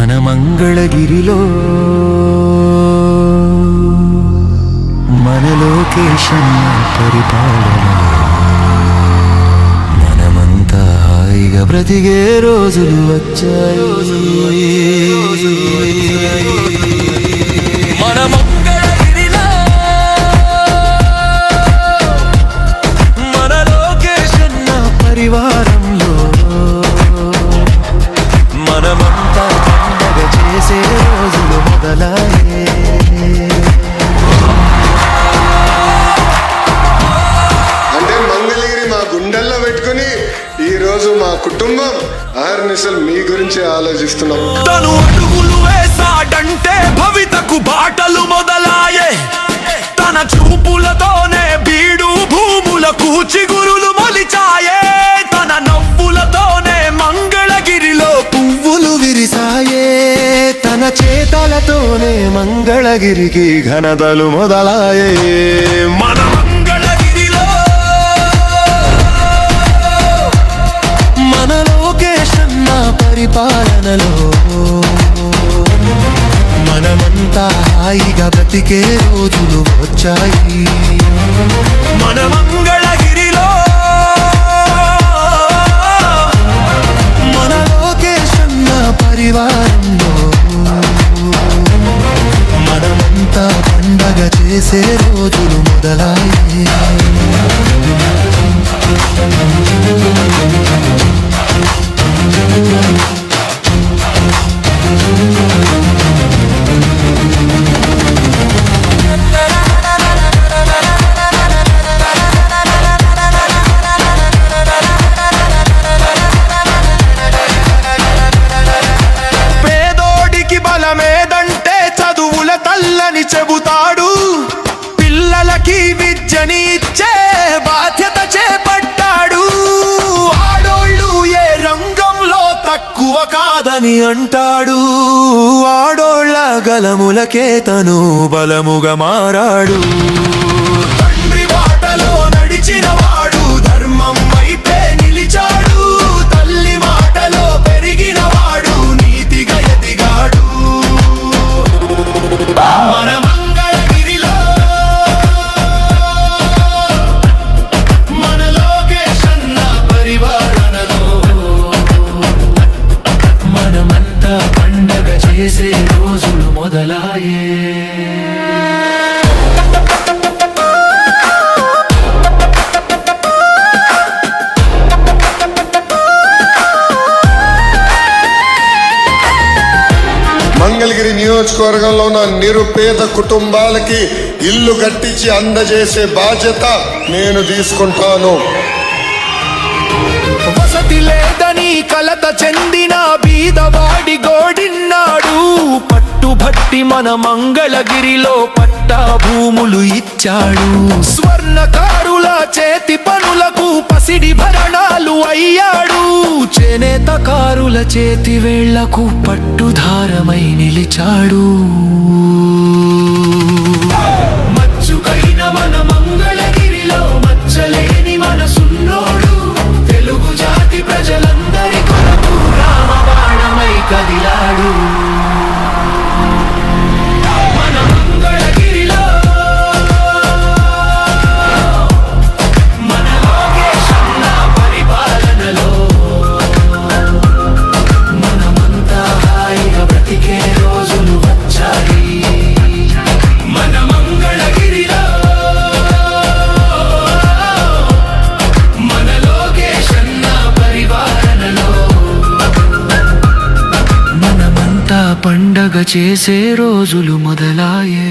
మన మంగళగిరిలో మన లోకేశన్న పరిపాలనలో మనమంతా హాయిగా బ్రతికే రోజులు వచ్చాయి. మన మంగళగిరిలో మన లోకేశన్న పరివారంలో మనమంతా పండగ చేసే రోజులు మొదలయ్యే. అంటే మంగళగిరి మా గుండెల్లో పెట్టుకుని ఈ రోజు మా కుటుంబం అహర్నిశలు మీ గురించి ఆలోచిస్తున్నాం. తను అడుగులు వేసాడంటే భవితకు బాటలు మొదలాయే. తన చూపులతోనే బీడు భూములకు చిగురులు మొలిచాయే. తన నవ్వులతోనే మంగళగిరిలో పువ్వులు విరిసాయే. తన చేతలతోనే మంగళగిరికి ఘనతలు మొదలాయే. మన మంగళగిరిలో మన లోకేశన్న పరిపాలనలో మనమంతా హాయిగా బ్రతికే రోజులు వచ్చాయి. మన మంగళగిరిలో మన లోకేశన్న పరివారంలో మనమంతా పండగ చేసే రోజులు మొదలయ్యే. పేదోడికి బలమేదంటే చదువుల తల్లని చెబుతాడు. పిల్లలకి విద్యని ఇచ్చే బాధ్యత చేపట్టాడు. ఆడోళ్ళు ఏ రంగంలో తక్కువ కాదని అంటాడు. ఆడోళ్ళ గలములకే తను బలముగా మారాడు. తండ్రి బాటలో నడిచిన వాడు ధర్మం వైపే నిలిచాడు. తల్లి మాటలో పెరిగిన వాడు నీతిగా ఎదిగాడు. మన మంగళగిరిలో మన లోకేశన్న పరివారణలో మనమంతా పండగ చేసే రోజులు మొదలాయే. మంగళగిరి నియోజకవర్గంలో ఉన్న నిరుపేద కుటుంబాలకి ఇల్లు కట్టించి అందజేసే బాధ్యత నేను తీసుకుంటాను. వసతి లేదని కలత చెందిన బీదవాడి గోడిన్నాడు. పట్టుబట్టి మన మంగళగిరిలో పట్టా భూములు ఇచ్చాడు. స్వర్ణకారుల చేతి పనులకు పసిడి భరణాలు అయ్యాడు. చేనేతకారుల చేతి వేళ్లకు పట్టుధారమై నిలిచాడు. మచ్చుకైన మన మంగళగిరిలో మచ్చలేని మనసున్నోడు. తెలుగు జాతి ప్రజలందరి కొరకు రామబాణమై కదిలాడు. మన మంగళగిరిలో మన లోకేశన్న పరిపాలనలో మనమంతా హాయిగా బ్రతికే రోజులు వచ్చాయి. మన మంగళగిరిలో మన లోకేశన్న పరిపాలనలో మనమంతా పండగ చేసే రోజులు మొదలాయే.